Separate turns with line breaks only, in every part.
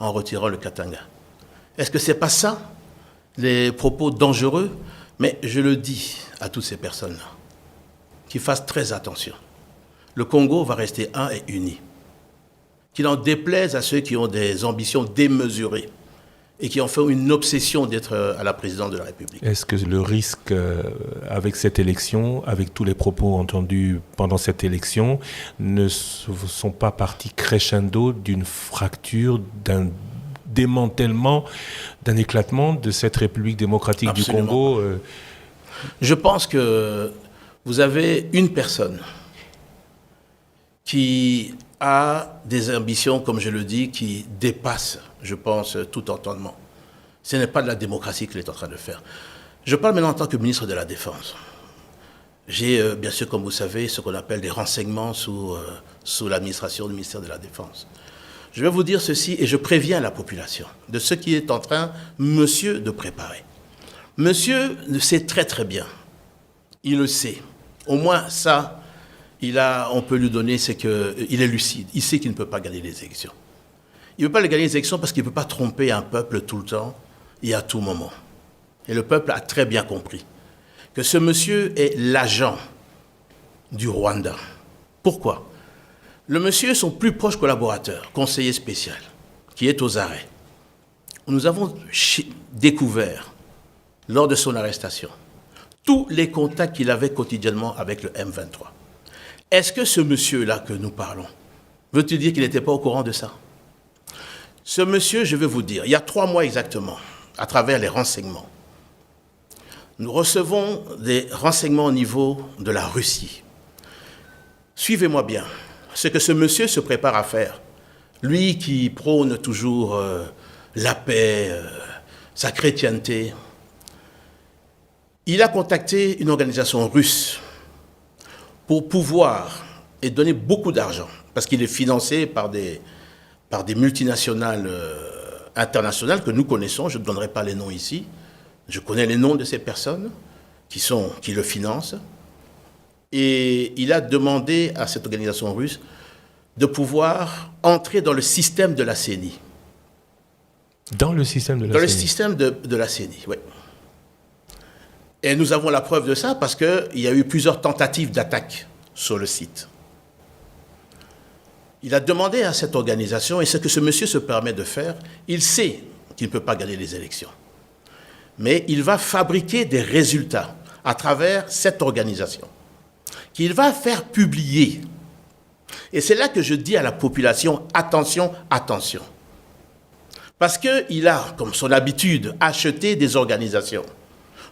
en retirant le Katanga. Est-ce que ce n'est pas ça, les propos dangereux? Mais je le dis à toutes ces personnes-là, qu'ils fassent très attention. Le Congo va rester un et uni. Qu'il en déplaise à ceux qui ont des ambitions démesurées et qui en font une obsession d'être à la présidence de la République.
Est-ce que le risque avec cette élection, avec tous les propos entendus pendant cette élection, ne sont pas partis crescendo d'une fracture, d'un démantèlement, d'un éclatement de cette République démocratique
Absolument.
du Congo
Je pense que vous avez une personne qui a des ambitions, comme je le dis, qui dépassent, je pense, tout entendement. Ce n'est pas de la démocratie qu'il est en train de faire. Je parle maintenant en tant que ministre de la Défense. J'ai, bien sûr, comme vous savez, ce qu'on appelle des renseignements sous l'administration du ministère de la Défense. Je vais vous dire ceci, et je préviens la population de ce qui est en train, monsieur, de préparer. Monsieur le sait très très bien. Il le sait. Au moins ça, on peut lui donner, c'est qu'il est lucide. Il sait qu'il ne peut pas gagner les élections. Il ne peut pas gagner les élections parce qu'il ne peut pas tromper un peuple tout le temps et à tout moment. Et le peuple a très bien compris que ce monsieur est l'agent du Rwanda. Pourquoi? Le monsieur est son plus proche collaborateur, conseiller spécial, qui est aux arrêts. Nous avons découvert, lors de son arrestation, tous les contacts qu'il avait quotidiennement avec le M23. Est-ce que ce monsieur-là que nous parlons, veut-il dire qu'il n'était pas au courant de ça? Ce monsieur, je vais vous dire, il y a 3 mois exactement, à travers les renseignements, nous recevons des renseignements au niveau de la Russie. Suivez-moi bien, ce que ce monsieur se prépare à faire, lui qui prône toujours la paix, sa chrétienté, il a contacté une organisation russe pour pouvoir et donner beaucoup d'argent, parce qu'il est financé par des multinationales internationales que nous connaissons, je ne donnerai pas les noms ici, je connais les noms de ces personnes qui le financent, et il a demandé à cette organisation russe de pouvoir entrer dans le système de la CENI.
Dans le système de la CENI?
Dans le système de la CENI, oui. Et nous avons la preuve de ça parce qu'il y a eu plusieurs tentatives d'attaque sur le site. Il a demandé à cette organisation, et ce que ce monsieur se permet de faire, il sait qu'il ne peut pas gagner les élections. Mais il va fabriquer des résultats à travers cette organisation, qu'il va faire publier. Et c'est là que je dis à la population, attention, attention. Parce qu'il a, comme son habitude, acheté des organisations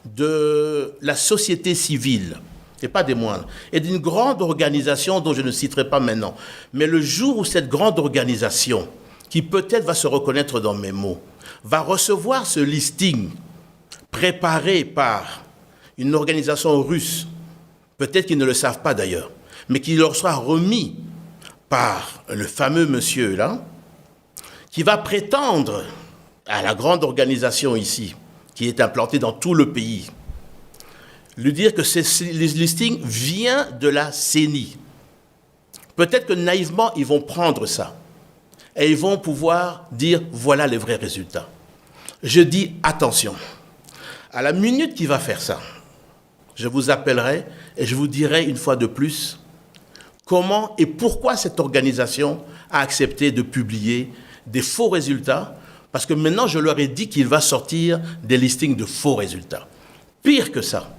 de la société civile, et pas des moindres, et d'une grande organisation dont je ne citerai pas maintenant. Mais le jour où cette grande organisation, qui peut-être va se reconnaître dans mes mots, va recevoir ce listing préparé par une organisation russe, peut-être qu'ils ne le savent pas d'ailleurs, mais qui leur sera remis par le fameux monsieur là, qui va prétendre à la grande organisation ici, qui est implantée dans tout le pays, lui dire que ce listing vient de la CENI. Peut-être que naïvement, ils vont prendre ça et ils vont pouvoir dire voilà les vrais résultats. Je dis attention. À la minute qu'il va faire ça, je vous appellerai et je vous dirai une fois de plus comment et pourquoi cette organisation a accepté de publier des faux résultats, parce que maintenant je leur ai dit qu'il va sortir des listings de faux résultats. Pire que ça,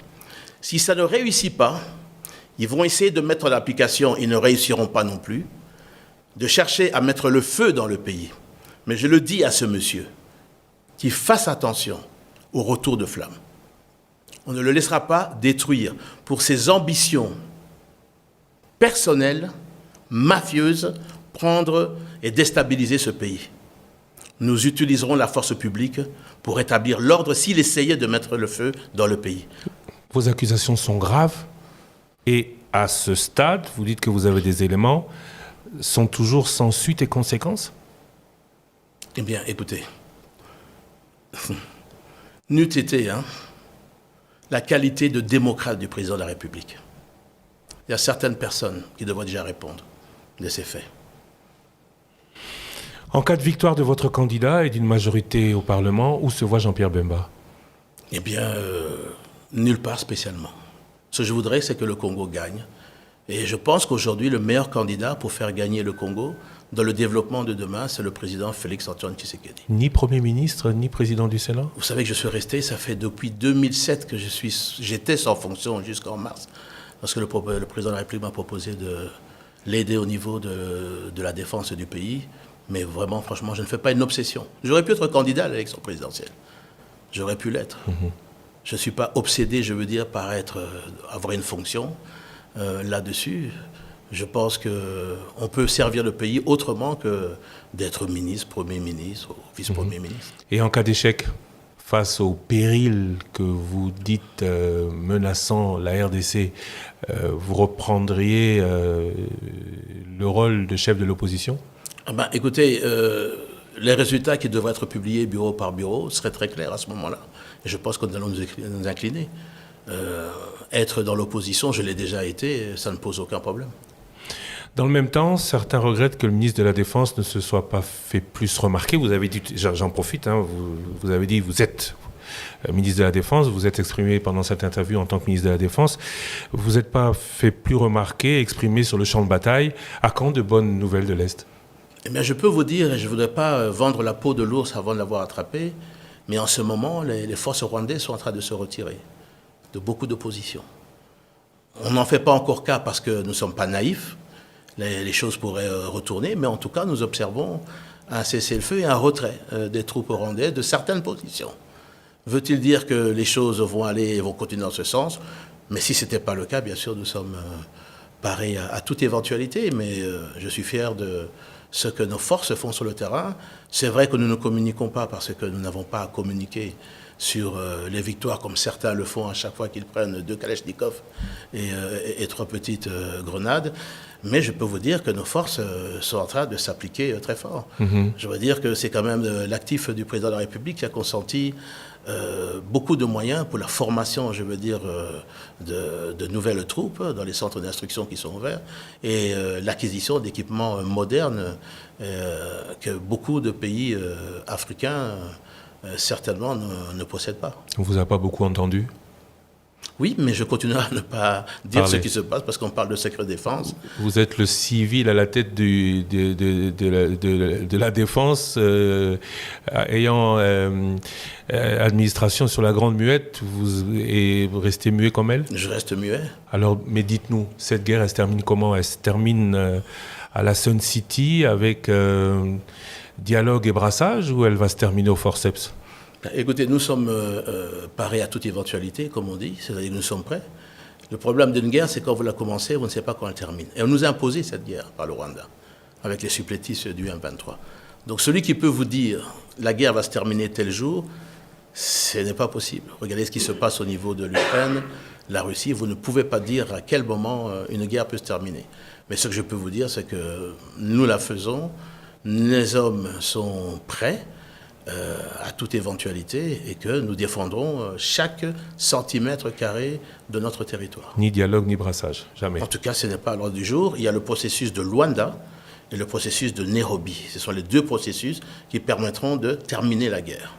si ça ne réussit pas, ils vont essayer de mettre en application, ils ne réussiront pas non plus, de chercher à mettre le feu dans le pays. Mais je le dis à ce monsieur, qu'il fasse attention au retour de flamme. On ne le laissera pas détruire pour ses ambitions personnelles, mafieuses, prendre et déstabiliser ce pays. Nous utiliserons la force publique pour rétablir l'ordre s'il essayait de mettre le feu dans le pays.
Vos accusations sont graves et à ce stade, vous dites que vous avez des éléments, sont toujours sans suite et conséquences?
Eh bien, écoutez, n'eût été la qualité de démocrate du président de la République. Il y a certaines personnes qui devraient déjà répondre de ces faits.
En cas de victoire de votre candidat et d'une majorité au Parlement, où se voit Jean-Pierre Bemba?
Eh bien, nulle part spécialement. Ce que je voudrais, c'est que le Congo gagne. Et je pense qu'aujourd'hui, le meilleur candidat pour faire gagner le Congo dans le développement de demain, c'est le président Félix-Antoine Tshisekedi.
Ni Premier ministre, ni président du Sénat?
Vous savez que je suis resté, ça fait depuis 2007 que j'étais sans fonction jusqu'en mars, parce que le président de la République m'a proposé de l'aider au niveau de la défense du pays. Mais vraiment, franchement, je ne fais pas une obsession. J'aurais pu être candidat à l'élection présidentielle. J'aurais pu l'être. Je ne suis pas obsédé, je veux dire, par avoir une fonction là-dessus. Je pense qu'on peut servir le pays autrement que d'être ministre, Premier ministre ou vice-premier ministre.
Et en cas d'échec, face au péril que vous dites menaçant la RDC, vous reprendriez le rôle de chef de l'opposition?
Écoutez, les résultats qui devraient être publiés bureau par bureau seraient très clairs à ce moment-là. Et je pense que nous allons nous incliner. Être dans l'opposition, je l'ai déjà été, ça ne pose aucun problème.
Dans le même temps, certains regrettent que le ministre de la Défense ne se soit pas fait plus remarquer. Vous avez dit, j'en profite, vous avez dit, vous êtes ministre de la Défense, vous êtes exprimé pendant cette interview en tant que ministre de la Défense. Vous n'êtes pas fait plus remarquer, exprimé sur le champ de bataille. À quand de bonnes nouvelles de l'Est?
Eh bien, je peux vous dire, et je ne voudrais pas vendre la peau de l'ours avant de l'avoir attrapé, mais en ce moment, les forces rwandaises sont en train de se retirer de beaucoup d'opposition. On n'en fait pas encore cas parce que nous ne sommes pas naïfs. Les choses pourraient retourner, mais en tout cas, nous observons un cessez-le-feu et un retrait des troupes rwandaises de certaines positions. Veut-il dire que les choses vont aller et vont continuer dans ce sens? Mais si ce n'était pas le cas, bien sûr, nous sommes parés à toute éventualité, mais je suis fier de ce que nos forces font sur le terrain. C'est vrai que nous ne communiquons pas parce que nous n'avons pas à communiquer sur les victoires comme certains le font à chaque fois qu'ils prennent 2 Kalachnikov et 3 petites grenades. Mais je peux vous dire que nos forces sont en train de s'appliquer très fort. Je veux dire que c'est quand même l'actif du président de la République qui a consenti beaucoup de moyens pour la formation, je veux dire, de nouvelles troupes dans les centres d'instruction qui sont ouverts et l'acquisition d'équipements modernes que beaucoup de pays africains certainement ne possèdent pas.
On ne vous a pas beaucoup entendu?
Oui, mais je continue à ne pas dire ce qui se passe parce qu'on parle de secret défense.
Vous êtes le civil à la tête de la défense, ayant administration sur la Grande Muette, vous restez muet comme elle?
Je reste muet.
Alors, mais dites-nous, cette guerre, elle se termine comment? Elle se termine à la Sun City avec dialogue et brassage, ou elle va se terminer au forceps?
Écoutez, nous sommes parés à toute éventualité, comme on dit, c'est-à-dire que nous sommes prêts. Le problème d'une guerre, c'est quand vous la commencez, vous ne savez pas quand elle termine. Et on nous a imposé cette guerre par le Rwanda, avec les supplétifs du M23. Donc celui qui peut vous dire la guerre va se terminer tel jour, ce n'est pas possible. Regardez ce qui se passe au niveau de l'Ukraine, la Russie, vous ne pouvez pas dire à quel moment une guerre peut se terminer. Mais ce que je peux vous dire, c'est que nous la faisons, les hommes sont prêts à toute éventualité et que nous défendrons chaque centimètre carré de notre territoire.
Ni dialogue, ni brassage, jamais.
En tout cas, ce n'est pas à l'ordre du jour. Il y a le processus de Luanda et le processus de Nairobi. Ce sont les 2 processus qui permettront de terminer la guerre.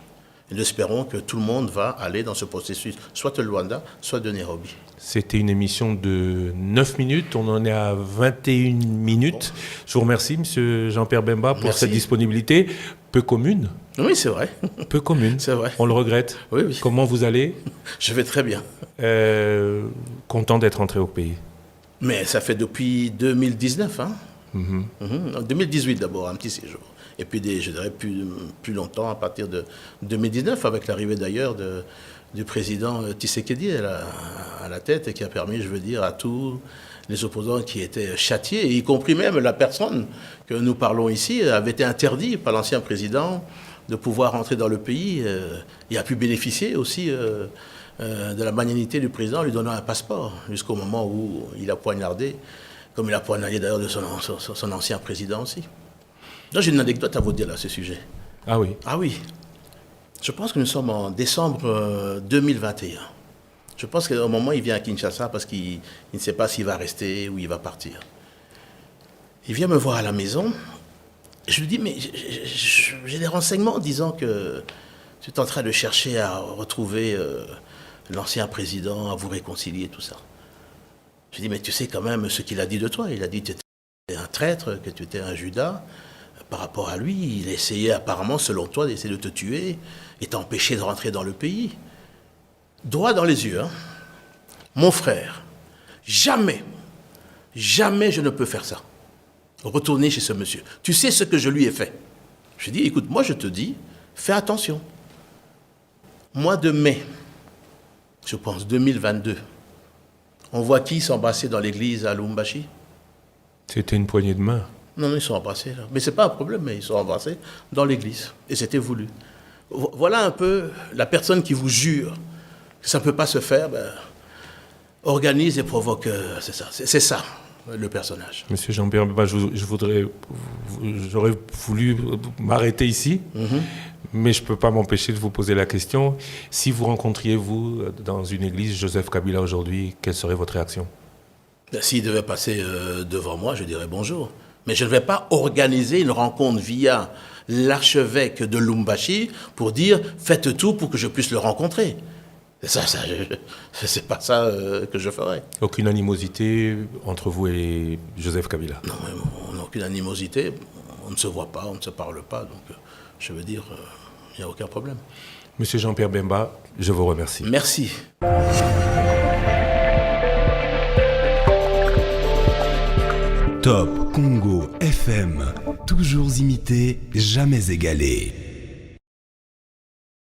Et nous espérons que tout le monde va aller dans ce processus, soit de Luanda, soit de Nairobi.
C'était une émission de 9 minutes, on en est à 21 minutes. Je vous remercie, M. Jean-Pierre Bemba, pour cette disponibilité peu commune.
Oui, c'est vrai.
Peu commune.
C'est vrai.
On le regrette.
Oui, oui.
Comment vous allez?
Je vais très bien.
Content d'être rentré au pays.
Mais ça fait depuis 2019, hein. 2018 d'abord, un petit séjour. Et puis, je dirais, plus longtemps, à partir de 2019, avec l'arrivée d'ailleurs du président Tshisekedi à la tête, et qui a permis, je veux dire, à tous les opposants qui étaient châtiés, y compris même la personne que nous parlons ici, avait été interdit par l'ancien président de pouvoir rentrer dans le pays et a pu bénéficier aussi de la magnanimité du président, lui donnant un passeport, jusqu'au moment où il a poignardé, comme il a poignardé d'ailleurs de son ancien président aussi. Donc j'ai une anecdote à vous dire à ce sujet.
Ah oui?
Ah oui. Je pense que nous sommes en décembre 2021. Je pense qu'au moment où il vient à Kinshasa, parce qu'il ne sait pas s'il va rester ou il va partir. Il vient me voir à la maison Je lui dis, mais j'ai des renseignements disant que tu es en train de chercher à retrouver l'ancien président, à vous réconcilier, tout ça. Je lui dis, mais tu sais quand même ce qu'il a dit de toi. Il a dit que tu étais un traître, que tu étais un Judas. Par rapport à lui, il essayait apparemment, selon toi, d'essayer de te tuer et t'empêcher de rentrer dans le pays. Droit dans les yeux, hein. Mon frère, jamais je ne peux faire ça. Retourner chez ce monsieur. Tu sais ce que je lui ai fait. Je lui ai dit, écoute, moi je te dis, fais attention. Mois de mai, je pense 2022, on voit qui s'embrasser dans l'église à Lubumbashi?
C'était une poignée de main.
Non, ils sont embrassés là. Mais ce n'est pas un problème, mais ils sont embrassés dans l'église. Et c'était voulu. Voilà un peu la personne qui vous jure que ça ne peut pas se faire, organise et provoque. C'est ça, le personnage.
Monsieur Jean-Pierre Bemba, j'aurais voulu m'arrêter ici, mais je ne peux pas m'empêcher de vous poser la question. Si vous rencontriez, vous, dans une église, Joseph Kabila aujourd'hui, quelle serait votre réaction?
S'il devait passer devant moi, je dirais bonjour. Mais je ne vais pas organiser une rencontre via l'archevêque de Lubumbashi pour dire faites tout pour que je puisse le rencontrer. C'est pas ça que je ferais.
Aucune animosité entre vous et Joseph Kabila?
Non, on n'a aucune animosité. On ne se voit pas, on ne se parle pas. Donc, je veux dire, il n'y a aucun problème.
Monsieur Jean-Pierre Bemba, je vous remercie.
Merci.
Top Congo FM, toujours imité, jamais égalé.